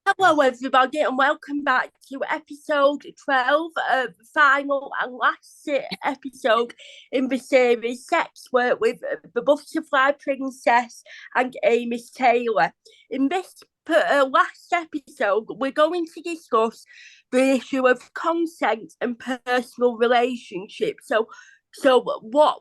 Hello, everybody, and welcome back to episode 12, the final and last episode in the series Sex Work with the Butterfly Princess and Amy Taylor. In this last episode, we're going to discuss the issue of consent and personal relationships. So what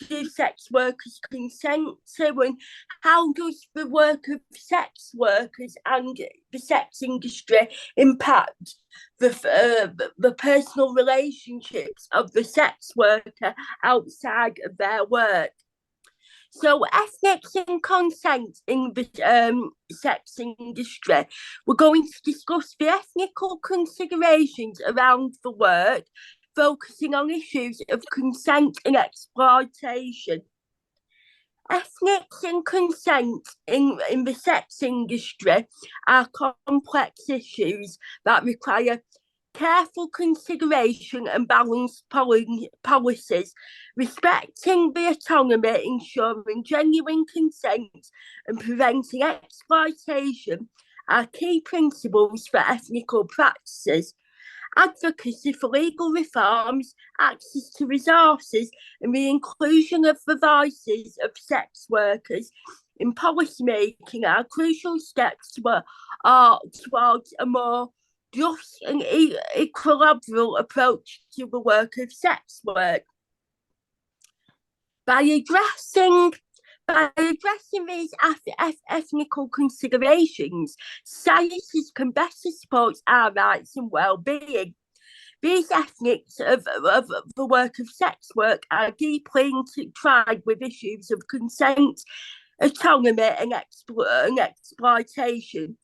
do sex workers consent to, and how does the work of sex workers and the sex industry impact the personal relationships of the sex worker outside of their work? So, ethics and consent in the sex industry. We're going to discuss the ethical considerations around the work, focusing on issues of consent and exploitation. Ethics and consent in the sex industry are complex issues that require careful consideration and balanced policies, respecting the autonomy, ensuring genuine consent, and preventing exploitation are key principles for ethical practices. Advocacy for legal reforms, access to resources, and the inclusion of the voices of sex workers in policy making are crucial steps towards a more just and equitable approach to the work of sex work. By addressing these ethnical considerations, societies can better support our rights and well-being. These ethics of the work of sex work are deeply intertwined with issues of consent, autonomy, and exploitation.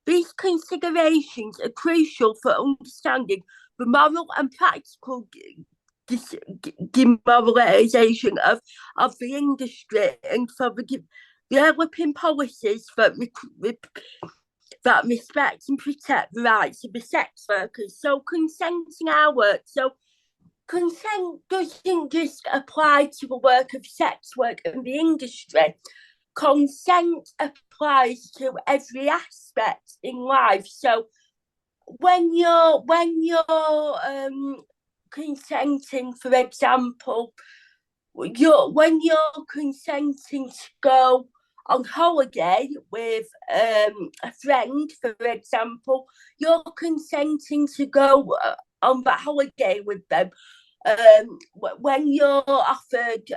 These considerations are crucial for understanding the moral and practical demoralisation of the industry, and for developing policies that respect and protect the rights of the sex workers. So consent in our work. So consent doesn't just apply to the work of sex work and the industry. Consent applies to every aspect in life. So when you're consenting, for example, when you're consenting to go on holiday with a friend, for example, you're consenting to go on that holiday with them. When you're offered,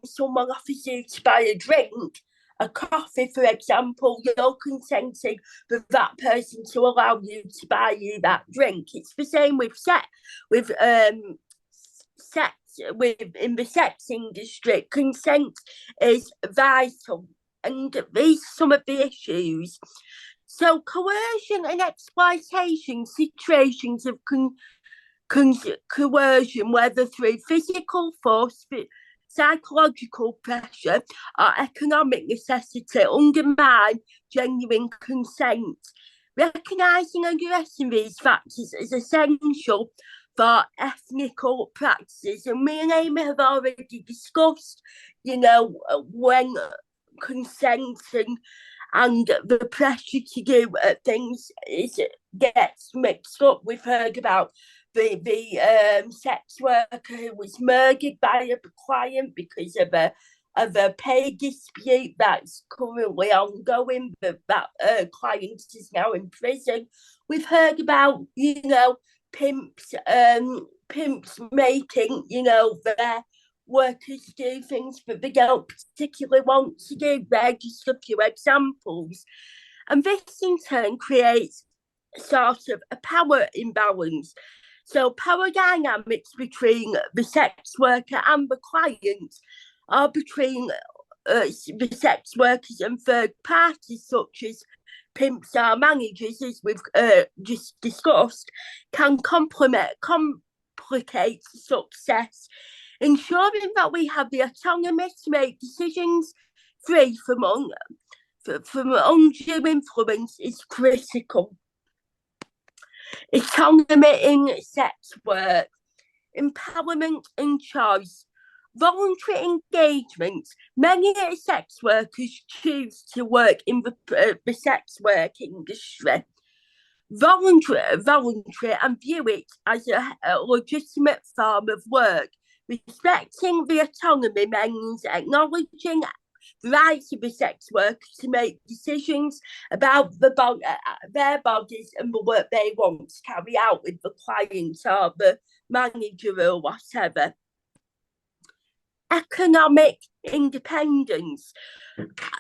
someone offers you to buy a drink, a coffee, for example, you're consenting for that person to allow you to buy you that drink. It's the same with sex, in the sex industry. Consent is vital, and these are some of the issues. So coercion and exploitation, situations of coercion, whether through physical force, psychological pressure, or economic necessity, undermine genuine consent. Recognising and addressing these factors is essential for ethical practices. And me and Amy have already discussed, when consenting and the pressure to do things gets mixed up. We've heard about the sex worker who was murdered by a client because of a pay dispute that's currently ongoing, but that client is now in prison. We've heard about, pimps making, their workers do things that they don't particularly want to do. They're just a few examples. And this in turn creates sort of a power imbalance. So power dynamics between the sex worker and the client, or between the sex workers and third parties such as pimps or managers, as we've just discussed, can complicate success. Ensuring that we have the autonomy to make decisions free from undue influence is critical. Autonomy in sex work, empowerment and choice. Voluntary engagement. Many sex workers choose to work in the sex work industry. Voluntary and view it as a legitimate form of work. Respecting the autonomy means acknowledging the rights of the sex workers to make decisions about their bodies and the work they want to carry out with the client or the manager or whatever. Economic independence.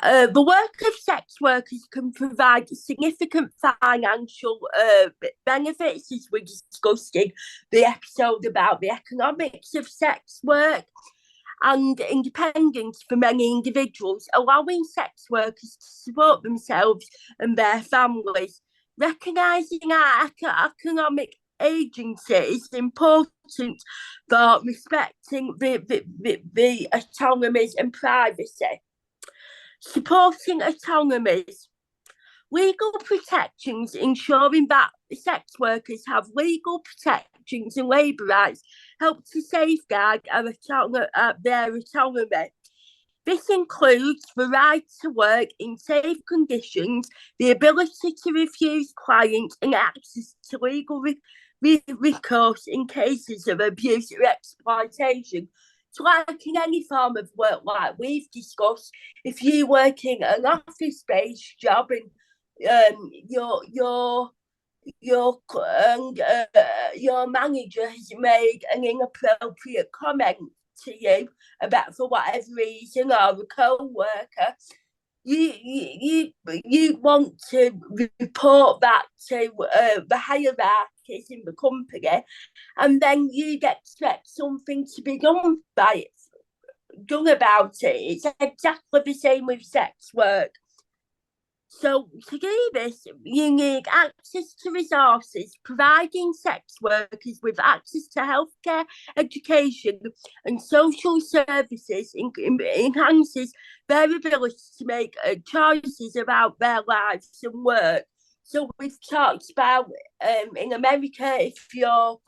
The work of sex workers can provide significant financial benefits, as we discussed in the episode about the economics of sex work, and independence for many individuals, allowing sex workers to support themselves and their families. Recognising our economic agency is important for respecting the autonomies and privacy. Supporting autonomies. Legal protections, ensuring that sex workers have legal protections and labour rights, help to safeguard their autonomy. This includes the right to work in safe conditions, the ability to refuse clients, and access to legal recourse in cases of abuse or exploitation. So, like in any form of work, like we've discussed, if you work in an office-based job and your manager has made an inappropriate comment to you about for whatever reason, or a co-worker, you want to report that to the hierarchies in the company, and then you expect something to be done about it. It's exactly the same with sex work. So to do this, you need access to resources. Providing sex workers with access to healthcare, education and social services enhances their ability to make choices about their lives and work. So we've talked about in America, if you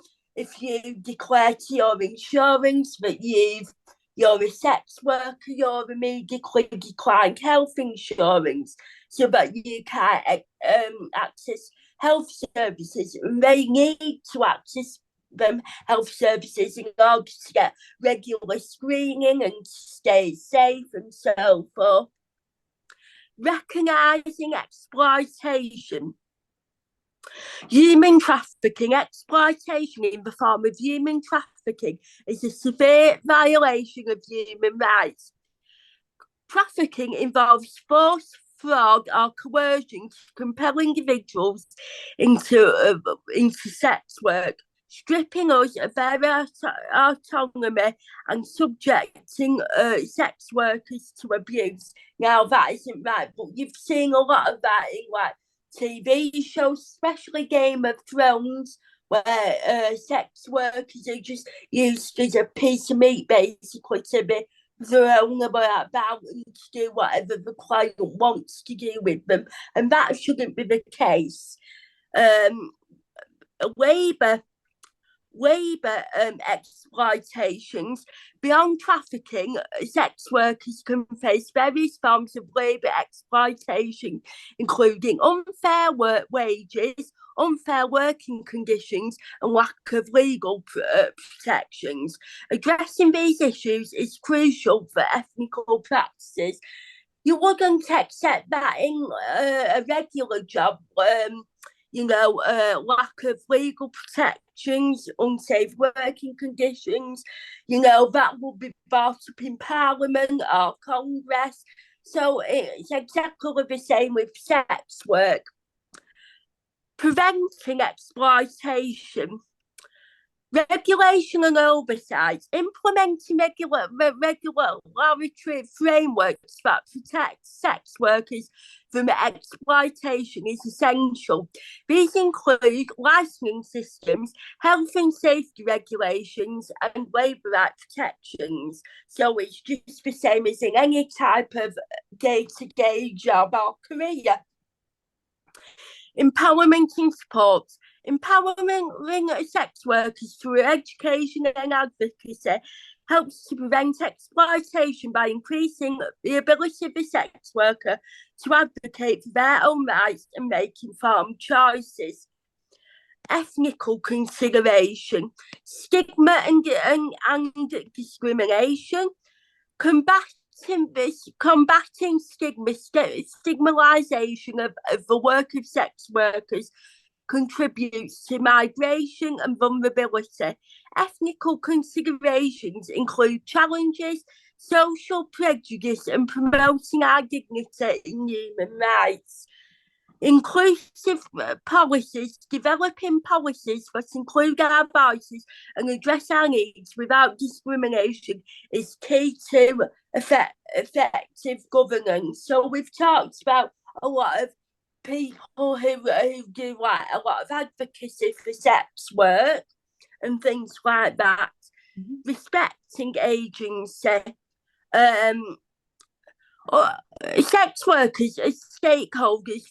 declare to your insurance that you're a sex worker, you're immediately declined health insurance so that you can access health services. And they need to access them health services in order to get regular screening and stay safe and so forth. Recognising exploitation. Human trafficking. Exploitation in the form of human trafficking is a severe violation of human rights. Trafficking involves force, fraud, or coercion to compel individuals into sex work, stripping us of their autonomy and subjecting sex workers to abuse. Now, that isn't right, but you've seen a lot of that in like TV shows, especially Game of Thrones, where sex workers are just used as a piece of meat, basically, to be thrown about and to do whatever the client wants to do with them. And that shouldn't be the case. Labour exploitations. Beyond trafficking, sex workers can face various forms of labour exploitation, including unfair work wages, unfair working conditions, and lack of legal protections. Addressing these issues is crucial for ethical practices. You wouldn't accept that in a regular job. Lack of legal protections, unsafe working conditions, that will be brought up in Parliament or Congress. So it's exactly the same with sex work. Preventing exploitation. Regulation and oversight. Implementing regulatory frameworks that protect sex workers from exploitation is essential. These include licensing systems, health and safety regulations, and labour right protections. So it's just the same as in any type of day-to-day job or career. Empowerment and support. Empowering sex workers through education and advocacy helps to prevent exploitation by increasing the ability of the sex worker to advocate for their own rights and make informed choices. Ethnical consideration, stigma and discrimination, combating stigmatization of the work of sex workers contributes to migration and vulnerability. Ethnical considerations include challenges, social prejudice, and promoting our dignity in human rights. Inclusive policies, developing policies that include our voices and address our needs without discrimination is key to effective governance. So we've talked about a lot of people who do like a lot of advocacy for sex work and things like that. Respecting agency. Sex workers as stakeholders,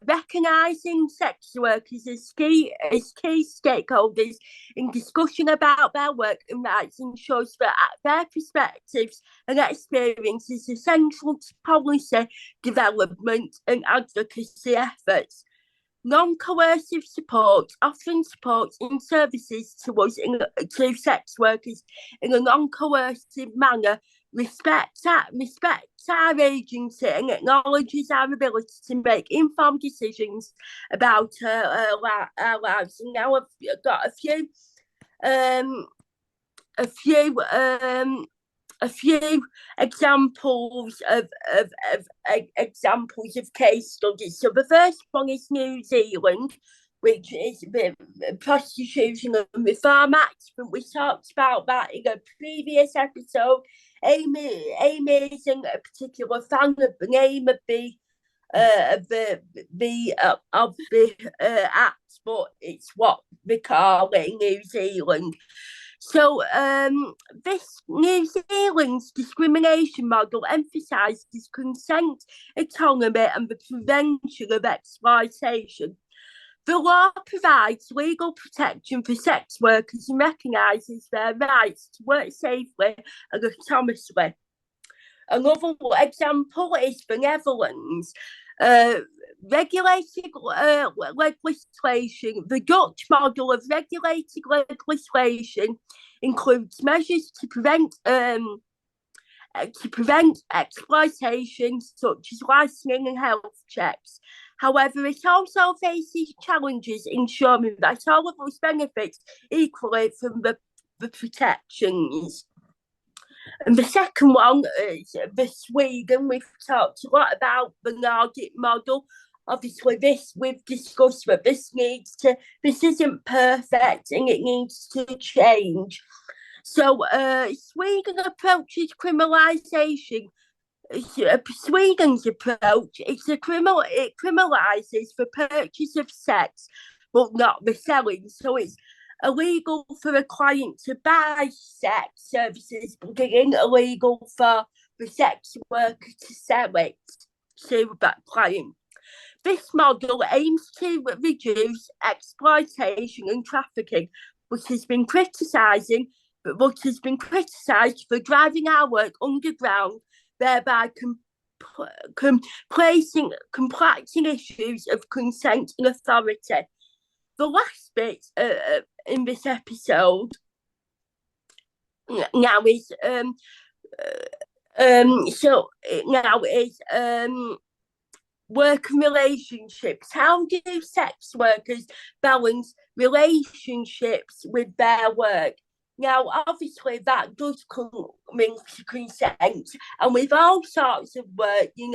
recognising sex workers as key stakeholders in discussion about their work and rights ensures that their perspectives and experience is essential to policy development and advocacy efforts. Non-coercive support often supports in services to sex workers in a non-coercive manner, respects our agency and acknowledges our ability to make informed decisions about our lives. And now I've got a few examples of case studies. So the first one is New Zealand, which is the Prostitution and Reform Act, but we talked about that in a previous episode. Amy isn't a particular fan of the name of the act, but it's what they call it in New Zealand. So this New Zealand's discrimination model emphasises consent, autonomy and the prevention of exploitation. The law provides legal protection for sex workers and recognises their rights to work safely and autonomously. Another example is the Netherlands. Regulated legislation. The Dutch model of regulated legislation includes measures to prevent exploitation, such as licensing and health checks. However, it also faces challenges ensuring that all of us benefit equally from the protections. And the second one is the Sweden. We've talked a lot about the Nordic model. Obviously, we've discussed that this isn't perfect and it needs to change. So Sweden approaches criminalisation. Sweden's approach, it criminalises the purchase of sex, but not the selling. So it's illegal for a client to buy sex services, but it isn't illegal for the sex worker to sell it to that client. This model aims to reduce exploitation and trafficking, which has been criticised for driving our work underground, thereby completing issues of consent and authority. The last bit in this episode now is work and relationships. How do sex workers balance relationships with their work? Now, obviously, that does come into consent, and with all sorts of work, you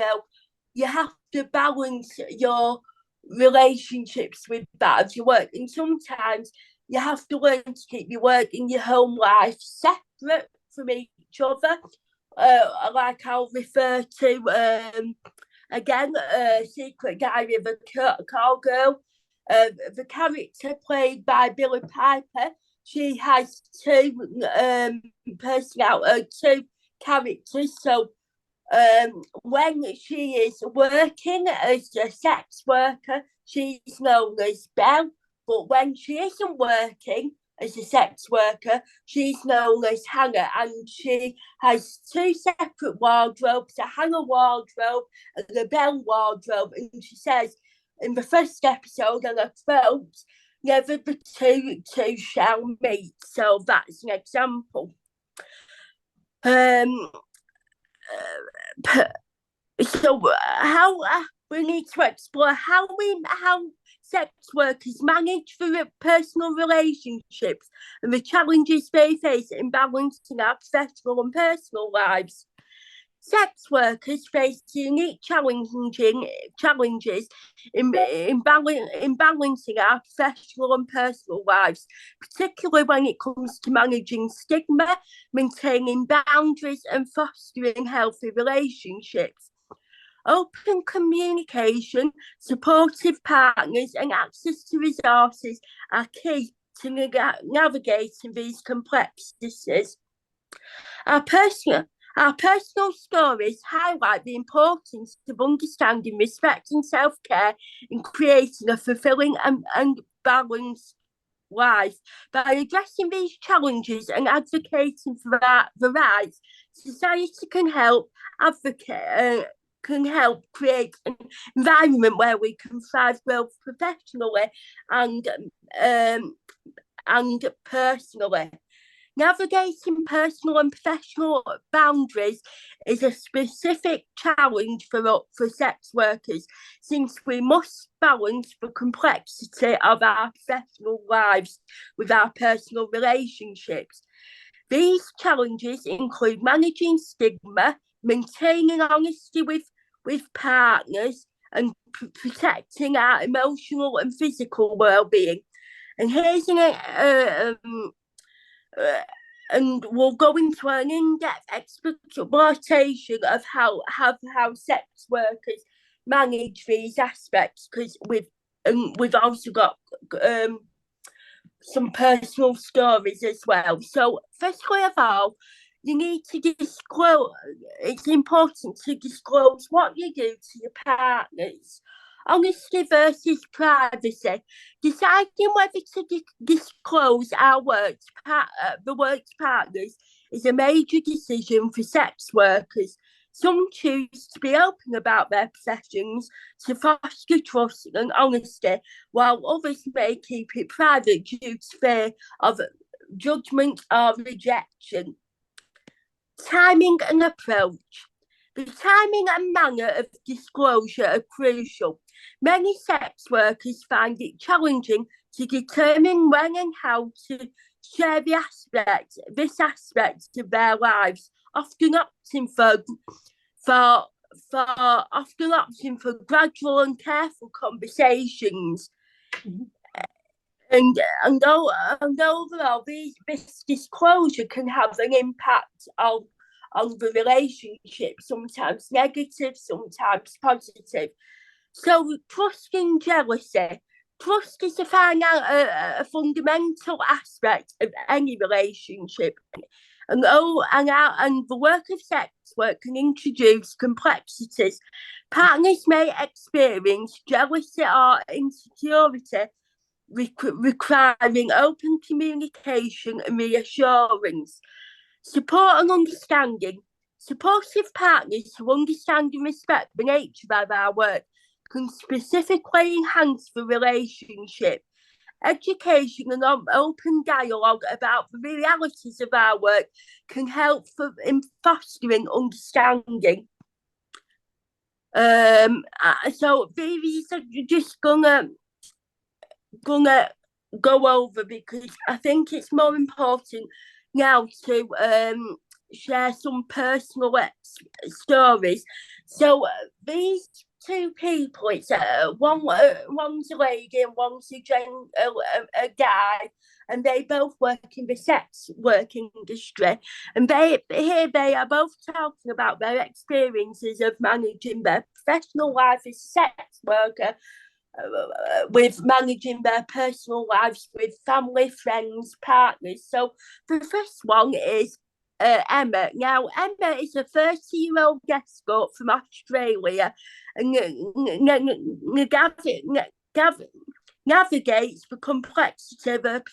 have to balance your relationships with that of your work, and sometimes you have to learn to keep your work and your home life separate from each other. Like I'll refer to again, Secret Diary of a Call Girl. The character played by Billie Piper, she has two characters. So when she is working as a sex worker, she's known as Belle. But when she isn't working, as a sex worker. She's known as Hannah, and she has two separate wardrobes, a Hannah wardrobe and a Belle wardrobe. And she says in the first episode, and I quote, never the two shall meet. So that's an example. So how we need to explore how sex workers manage their personal relationships and the challenges they face in balancing our professional and personal lives. Sex workers face unique challenges in balancing our professional and personal lives, particularly when it comes to managing stigma, maintaining boundaries, and fostering healthy relationships. Open communication, supportive partners, and access to resources are key to navigating these complexities. Our personal stories highlight the importance of understanding, respect, and self-care in creating a fulfilling and balanced life. By addressing these challenges and advocating for the rights, society can help create an environment where we can thrive both professionally and personally. Navigating personal and professional boundaries is a specific challenge for sex workers, since we must balance the complexity of our professional lives with our personal relationships. These challenges include managing stigma, maintaining honesty with partners, and protecting our emotional and physical well-being. And here's and we'll go into an in-depth exploitation of how sex workers manage these aspects, because we've also got some personal stories as well. So firstly of all, you need to disclose. It's important to disclose what you do to your partners. Honesty versus privacy. Deciding whether to disclose the work's partners is a major decision for sex workers. Some choose to be open about their professions to foster trust and honesty, while others may keep it private due to fear of judgment or rejection. Timing and approach. The timing and manner of disclosure are crucial. Many sex workers find it challenging to determine when and how to share this aspect of their lives, often opting for gradual and careful conversations. Mm-hmm. And overall, this disclosure can have an impact on the relationship, sometimes negative, sometimes positive. So trust and jealousy. Trust is a fundamental aspect of any relationship. And the work of sex work can introduce complexities. Partners may experience jealousy or insecurity, requiring open communication and reassurance. Support and understanding. Supportive partners who understand and respect the nature of our work can specifically enhance the relationship. Education and open dialogue about the realities of our work can help in fostering understanding. So these are just gonna go over, because I think it's more important now to share some personal stories. So these two people, it's one's a lady and one's a guy, and they both work in the sex work industry, and they are both talking about their experiences of managing their professional life as a sex worker with managing their personal lives with family, friends, partners. So the first one is Emma. Now, Emma is a 30-year-old guest scout from Australia, and navigates the complexity of a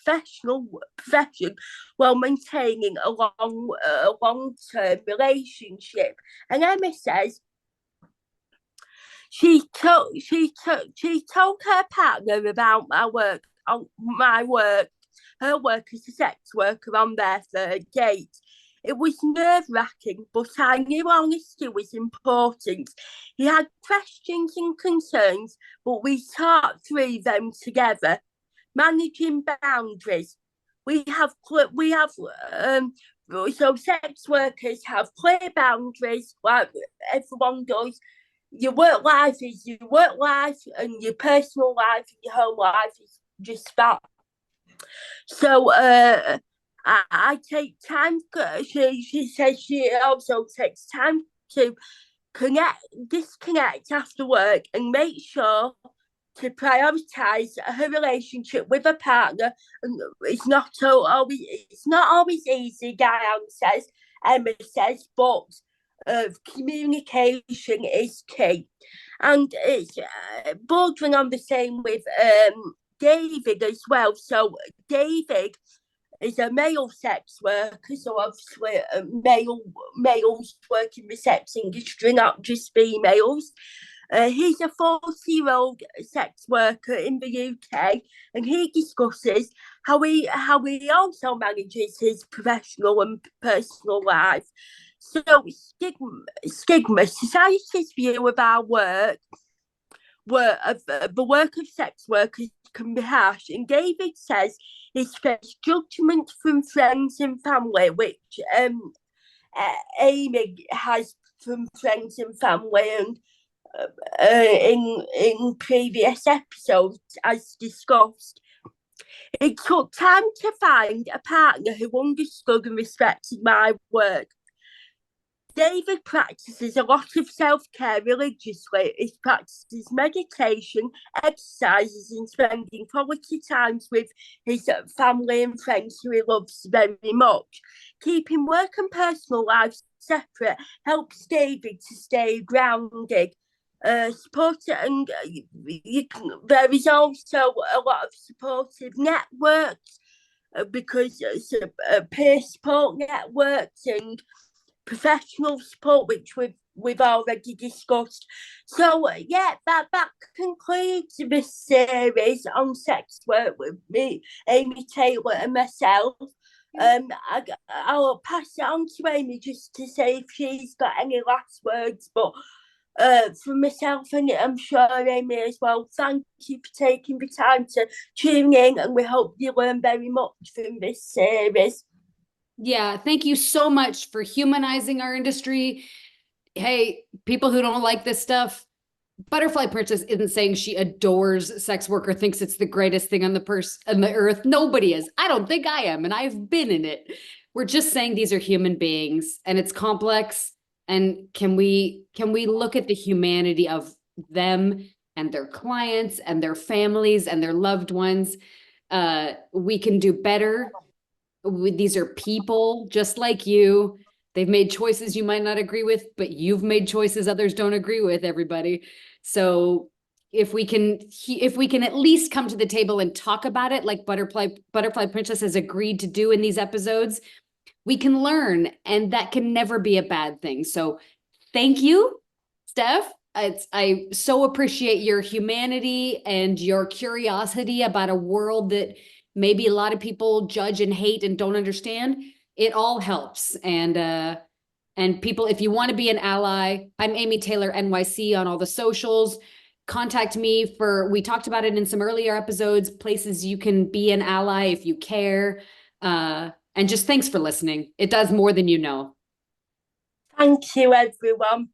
profession while maintaining a long-term relationship. And Emma says she told her partner about her work as a sex worker on their third date. It was nerve-wracking, but I knew honesty was important. He had questions and concerns, but we talked through them together. Managing boundaries. We have so sex workers have clear boundaries, like everyone does. Your work life is your work life, and your personal life and your home life is just that. So I take time. She says she also takes time to disconnect after work and make sure to prioritize her relationship with a partner. And it's not always easy, Diane says, Emma says, but communication is key. And it's bordering on the same with David as well. So David is a male sex worker, so obviously males work in the sex industry, not just females. He's a 40-year-old sex worker in the UK, and he discusses how he also manages his professional and personal life. So stigma, society's view of our the work of sex workers can be harsh, and David says he's faced judgment from friends and family, which Amy has from friends and family, and in previous episodes, as discussed. It took time to find a partner who understood and respected my work. David practices a lot of self-care religiously. He practices meditation, exercises, and spending quality times with his family and friends who he loves very much. Keeping work and personal life separate helps David to stay grounded. Support and there is also a lot of supportive networks because peer support networks and professional support, which we've already discussed. So that concludes this series on sex work with me, Amy Taylor, and myself. I'll pass it on to Amy just to say if she's got any last words, but for myself and I'm sure Amy as well, thank you for taking the time to tune in, and we hope you learn very much from this series. Yeah, thank you so much for humanizing our industry. Hey, people who don't like this stuff, Butterfly Princess isn't saying she adores sex work or thinks it's the greatest thing on the earth. Nobody is. I don't think I am, and I've been in it. We're just saying these are human beings, and it's complex. And can we look at the humanity of them and their clients and their families and their loved ones? We can do better. These are people just like you. They've made choices you might not agree with, but you've made choices others don't agree with, everybody. So if we can at least come to the table and talk about it like Butterfly Princess has agreed to do in these episodes, we can learn, and that can never be a bad thing. So thank you, Steph. I so appreciate your humanity and your curiosity about a world that maybe a lot of people judge and hate and don't understand. It all helps. And people, if you want to be an ally, I'm Amy Taylor NYC on all the socials. Contact me we talked about it in some earlier episodes, places you can be an ally if you care. And just thanks for listening. It does more than you know. Thank you, everyone.